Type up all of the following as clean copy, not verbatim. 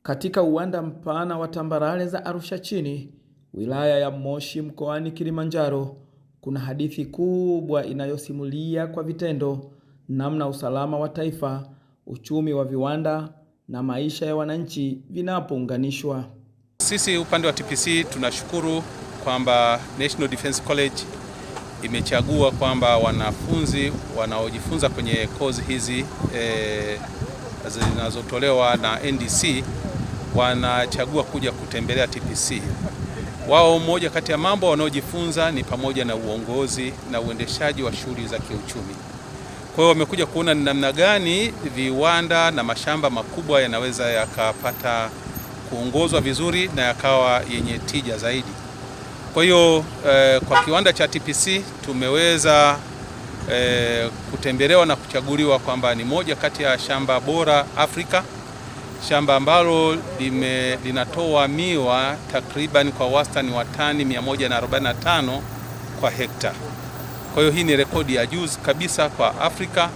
Katika uwanda mpana wa tambarare za Arusha chini, wilaya ya Moshi mkoani Kilimanjaro, kuna hadithi kubwa inayosimulia kwa vitendo namna usalama wa taifa, uchumi wa viwanda na maisha ya wananchi vinapounganishwa. Sisi upande wa TPC tunashukuru kwamba National Defense College imechagua kwamba wanafunzi wanaojifunza kwenye kozi hizi zinazotolewa na NDC wanachagua kuja kutembelea TPC. Wao moja kati ya mambo wanaojifunza ni pamoja na uongozi na uendeshaji wa shughuli za kiuchumi. Kwa hiyo wamekuja kuona ni namna gani viwanda na mashamba makubwa yanaweza yakapata kuongozwa vizuri na yakawa yenye tija zaidi. Kwa hiyo kwa kiwanda cha TPC tumeweza kutembelewa na kuchaguliwa kwamba ni moja kati ya shamba bora Afrika, shamba ambalo linatoa miwa takriban kwa wastani wa tani 145 kwa hekta. Kwa hiyo hii ni rekodi ya juu kabisa kwa Afrika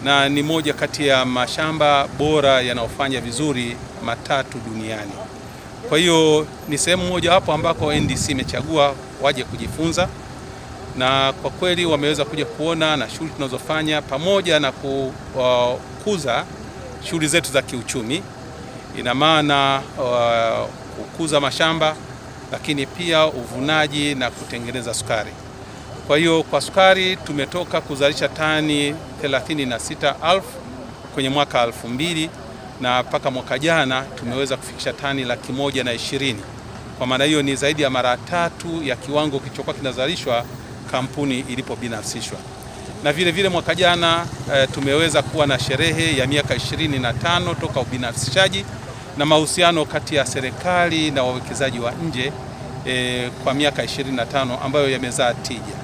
na ni moja kati ya mashamba bora yanayofanya vizuri matatu duniani. Kwa hiyo ni sehemu moja hapo ambako NDC imechagua waje kujifunza, na kwa kweli wameweza kuja kuona na shughuli tunazofanya pamoja na kukuza shughuli zetu za kiuchumi. Ina maana kukuza mashamba, lakini pia uvunaji na kutengeneza sukari. Kwa hiyo kwa sukari tumetoka kuzalisha tani 36,000 kwenye mwaka 2000 na mpaka mwaka jana tumeweza kufikisha tani 120,000. Kwa maana hiyo ni zaidi ya mara 3 ya kiwango kilichokuwa kinazalishwa kampuni ilipobinafsishwa. Na vile vile mwaka jana tumeweza kuwa na sherehe ya miaka 25 toka ubinafsishaji na mahusiano kati ya serikali na wawekezaji wa nje kwa miaka 25 ambayo yamezaa tija.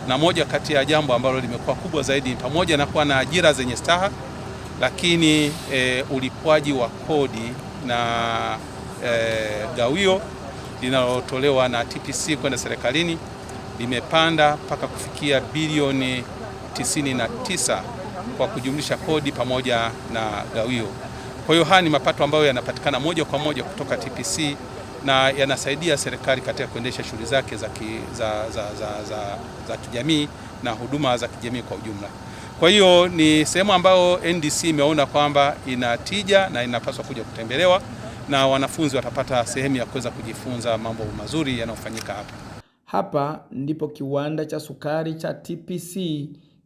Na moja kati ya jambo ambalo limekuwa kubwa zaidi pamoja na kuwa na ajira zenye staha, lakini ulipwaji wa kodi na gawio linalotolewa na TPC kwenda serikalini limepanda mpaka kufikia bilioni 99 kwa kujumlisha kodi pamoja na gawio. Kwa hiyo haya ni mapato ambayo yanapatikana moja kwa moja kutoka TPC na yanasaidia serikali katika kuendesha shughuli zake za kijamii na huduma za kijamii kwa ujumla. Kwa hiyo ni sehemu ambayo NDC imeona kwamba ina tija na inapaswa kuja kutembelewa, na wanafunzi watapata sehemu ya kuweza kujifunza mambo mazuri yanayofanyika hapa. Hapa ndipo kiwanda cha sukari cha TPC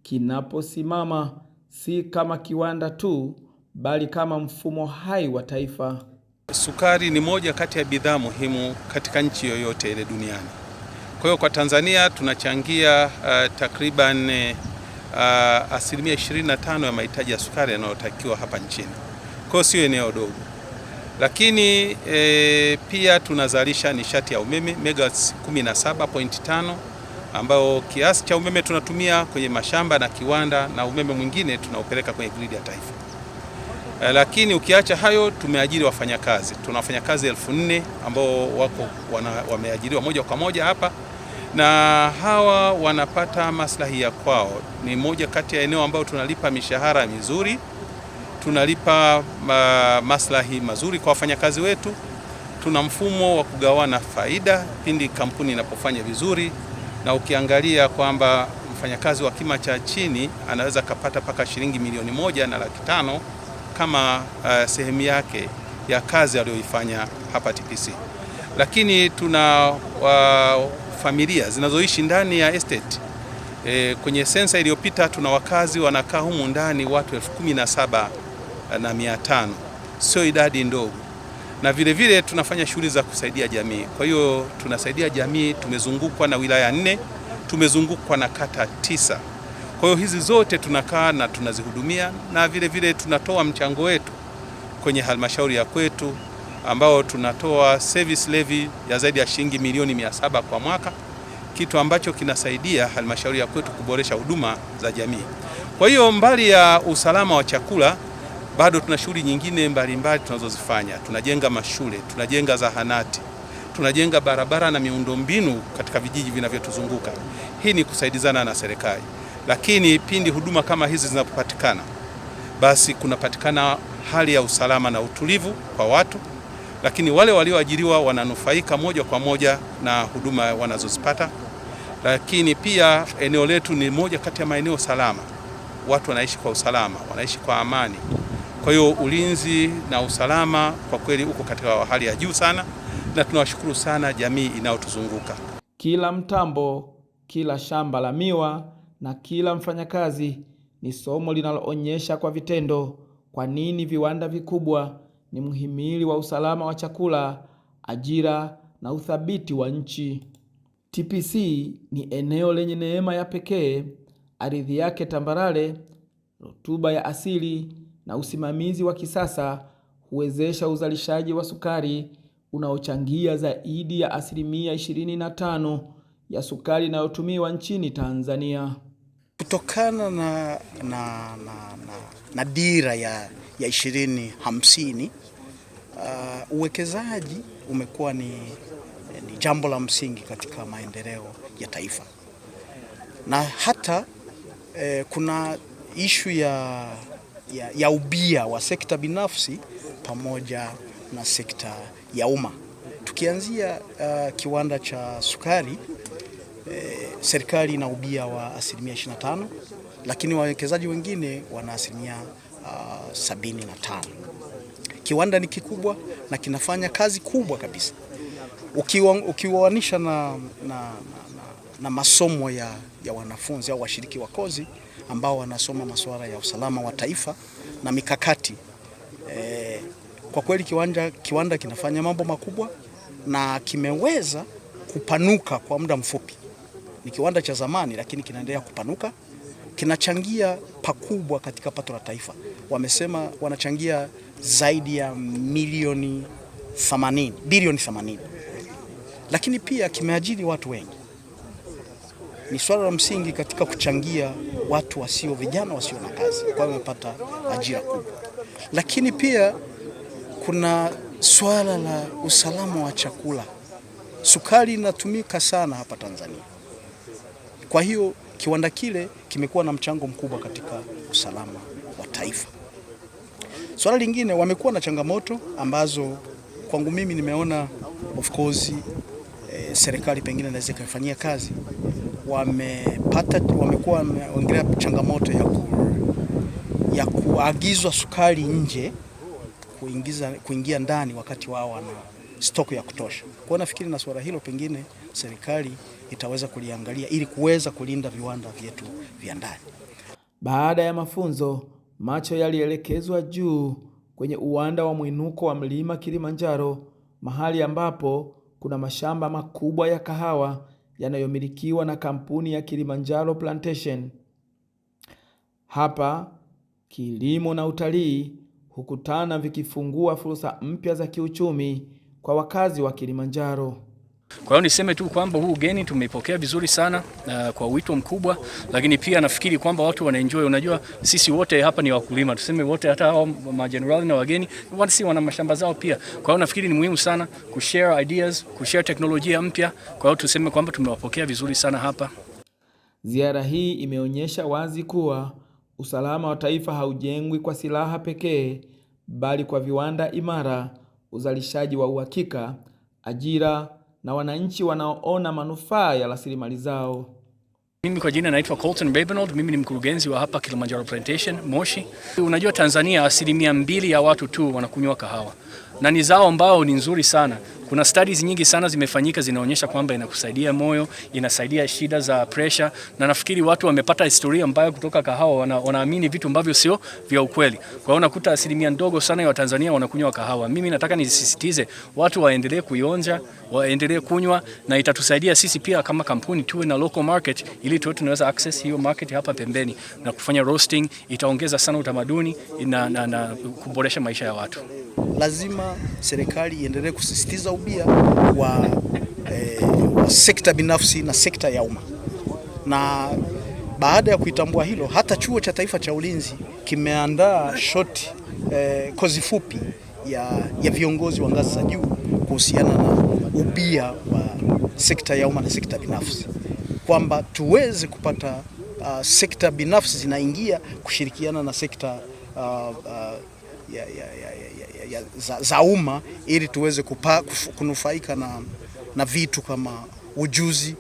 kinaposimama, si kama kiwanda tu, bali kama mfumo hai wa taifa. Sukari ni moja kati ya bidhaa muhimu katika nchi yoyote ile duniani. Kwa hiyo kwa Tanzania tunachangia takriban asilimia 25 ya mahitaji ya sukari yanayotakiwa hapa nchini. Kwa hiyo sio eneo dogo. Lakini pia tunazalisha nishati ya umeme megawatts 17.5 ambao kiasi cha umeme tunatumia kwenye mashamba na kiwanda, na umeme mwingine tunaupeleka kwenye gridi ya taifa. Lakini ukiacha hayo, tumeajiri wafanyakazi. Tuna wafanyakazi 4,000 ambao wameajiriwa moja kwa moja hapa, na hawa wanapata maslahi ya kwao. Ni moja kati ya eneo ambao tunalipa mishahara mizuri, tunalipa maslahi mazuri kwa wafanyakazi wetu. Tuna mfumo wa kugawana faida pindi kampuni inapofanya vizuri, na ukiangalia kwamba mfanyakazi wa kima cha chini anaweza kapata mpaka shilingi 1,500,000 kama sehemu yake ya kazi aliyoifanya hapa TPC. Lakini tuna familia zinazoishi ndani ya estate. Kwenye sensa iliyopita tuna wakazi wanakaa humu ndani watu 17,500. Sio idadi ndogo. Na vile vile tunafanya shughuli za kusaidia jamii. Kwa hiyo tunasaidia jamii, tumezungukwa na wilaya 4, tumezungukwa na kata 9. Kwa hiyo hizi zote tunakaa na tunazihudumia, na vile vile tunatoa mchango wetu kwenye halmashauri ya kwetu ambao tunatoa service levy ya zaidi ya shilingi milioni 700 kwa mwaka, kitu ambacho kinasaidia halmashauri ya kwetu kuboresha huduma za jamii. Kwa hiyo mbali ya usalama wa chakula, bado tuna shughuli nyingine mbalimbali tunazozifanya. Tunajenga mashule, tunajenga zahanati, tunajenga barabara na miundombinu katika vijiji vinavyotuzunguka. Hii ni kusaidizana na serikali. lakini pindi huduma kama hizi zinapopatikana, basi kunapatikana hali ya usalama na utulivu kwa watu, lakini wale walioajiriwa wananufaika moja kwa moja na huduma wanazozipata. Lakini pia eneo letu ni moja kati ya maeneo salama, watu wanaishi kwa usalama, wanaishi kwa amani. Kwa hiyo ulinzi na usalama kwa kweli uko katika hali ya juu sana, na tunawashukuru sana jamii inayotuzunguka. Kila mtambo, kila shamba la miwa na kila mfanyakazi ni somo linaloonyesha kwa vitendo kwa nini viwanda vikubwa ni mhimili wa usalama wa chakula, ajira na uthabiti wa nchi. TPC ni eneo lenye neema ya pekee, ardhi yake tambarare, rutuba ya asili na usimamizi wa kisasa huwezesha uzalishaji wa sukari unaochangia zaidi ya 25% ya sukari inayotumiwa nchini Tanzania. Kutokana na dira ya 2050, uwekezaji umekuwa ni jambo la msingi katika maendeleo ya taifa, na hata kuna ishu ya ubia wa sekta binafsi pamoja na sekta ya umma. Tukianzia kiwanda cha sukari, serikali ina ubia wa 25%, lakini wawekezaji wengine wana 75%. Kiwanda ni kikubwa na kinafanya kazi kubwa kabisa. Ukiwanisha na masomo ya wanafunzi au washiriki wa kozi ambao wanasoma masuala ya usalama wa taifa na mikakati, kwa kweli kiwanda kinafanya mambo makubwa na kimeweza kupanuka kwa muda mfupi. Ni kiwanda cha zamani lakini kinaendelea kupanuka, kinachangia pakubwa katika pato la taifa. Wamesema wanachangia zaidi ya bilioni 80. Lakini pia kimeajiri watu wengi. Ni swala la msingi katika kuchangia watu vijana wasio na kazi, kwa hiyo wamepata ajira kubwa. Lakini pia kuna swala la usalama wa chakula. Sukari inatumika sana hapa Tanzania. Kwa hiyo kiwanda kile kimekuwa na mchango mkubwa katika usalama wa taifa. Swala lingine, wamekuwa na changamoto ambazo kwangu mimi nimeona of course serikali pengine inaweza kufanyia kazi. Wamekuwa wameongelea changamoto ya kuagizwa sukari nje kuingia ndani wakati wao wana stock ya kutosha. Kwa nafikiri na swala hilo pengine serikali itaweza kuliangalia ili kuweza kulinda viwanda vyetu vya ndani. Baada ya mafunzo, macho yalielekezwa juu kwenye uwanda wa mwinuko wa mlima Kilimanjaro, mahali ambapo kuna mashamba makubwa ya kahawa yanayomilikiwa na kampuni ya Kilimanjaro Plantation. Hapa kilimo na utalii hukutana vikifungua fursa mpya za kiuchumi kwa wakazi wa Kilimanjaro. Kwa hiyo niseme tu kwamba huu ugeni tumeipokea vizuri sana kwa wito mkubwa, lakini pia nafikiri kwamba watu wanaenjoy. Unajua sisi wote hapa ni wakulima, tuseme wote, hata hao majenerali na wageni si wana mashamba zao pia. Kwa hiyo nafikiri ni muhimu sana kushare ideas, kushare teknolojia mpya. Kwa hiyo tuseme kwamba tumewapokea vizuri sana hapa. Ziara hii imeonyesha wazi kuwa usalama wa taifa haujengwi kwa silaha pekee, bali kwa viwanda imara, uzalishaji wa uhakika, ajira na wananchi wanaoona manufaa ya rasilimali zao. Mimi kwa jina naitwa Colton Babenold, mimi ni mkurugenzi wa hapa Kilimanjaro Plantation, Moshi. Unajua Tanzania 2% ya watu tu wanakunywa kahawa. Na ni zao ambao ni nzuri sana. Kuna studies nyingi sana zimefanyika zinaonyesha kwamba inakusaidia moyo, inasaidia shida za pressure, na nafikiri watu wamepata historia mbaya kutoka kahawa, wanaamini vitu ambavyo sio vya ukweli. Kwa hiyo unakuta 1% ndogo sana ya Watanzania wanakunywa kahawa. Mimi nataka nisisitize watu waendelee kuionja, waendelee kunywa, na itatusaidia sisi pia kama kampuni tuwe na local market ili tuwe tunaweza access hiyo market hapa pembeni na kufanya roasting. Itaongeza sana utamaduni na kuboresha maisha ya watu. Lazima serikali iendelee kusisitiza ubia wa sekta binafsi na sekta ya umma. Na baada ya kuitambua hilo, hata Chuo cha Taifa cha Ulinzi kimeandaa kozi fupi ya viongozi wa ngazi za juu kuhusiana na ubia wa sekta ya umma na sekta binafsi, kwamba tuweze kupata sekta binafsi zinaingia kushirikiana na sekta za umma ili tuweze kunufaika na vitu kama ujuzi,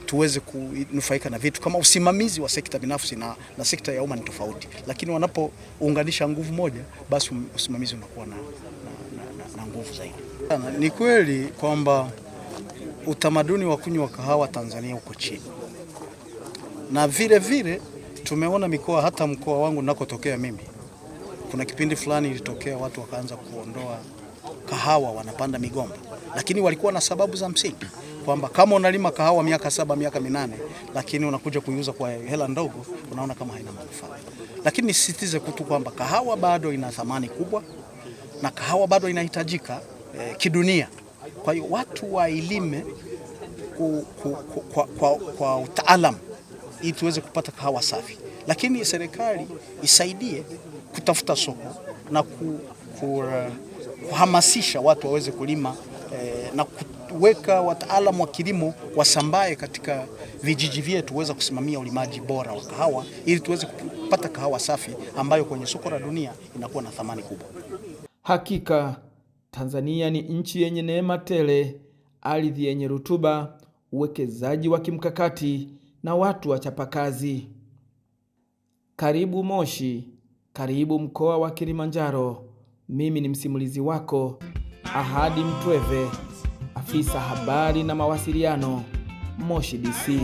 tuweze kunufaika na vitu kama usimamizi wa sekta binafsi na sekta ya umma ni tofauti, lakini wanapounganisha nguvu moja, basi usimamizi unakuwa na nguvu zaidi. Ni kweli kwamba utamaduni wa kunywa kahawa Tanzania uko chini, na vile vile tumeona mikoa, hata mkoa wangu nakotokea mimi, kuna kipindi fulani ilitokea watu wakaanza kuondoa kahawa, wanapanda migomba, lakini walikuwa na sababu za msingi kwamba kama unalima kahawa miaka 7 miaka 8, lakini unakuja kuiuza kwa hela ndogo, unaona kama haina manufaa. Lakini nisisitize tu kwamba kahawa bado ina thamani kubwa na kahawa bado inahitajika kidunia. Kwa hiyo watu wailime kwa utaalamu ili tuweze kupata kahawa safi, lakini serikali isaidie kutafuta soko na kuhamasisha watu waweze kulima na kuweka wataalamu wa kilimo wasambae katika vijiji vyetu tuweze kusimamia ulimaji bora wa kahawa ili tuweze kupata kahawa safi ambayo kwenye soko la dunia inakuwa na thamani kubwa. Hakika Tanzania ni nchi yenye neema tele, ardhi yenye rutuba, uwekezaji wa kimkakati na watu wachapakazi. Karibu Moshi, karibu mkoa wa Kilimanjaro. Mimi ni msimulizi wako Ahadi Mtweve, afisa habari na mawasiliano, Moshi DC.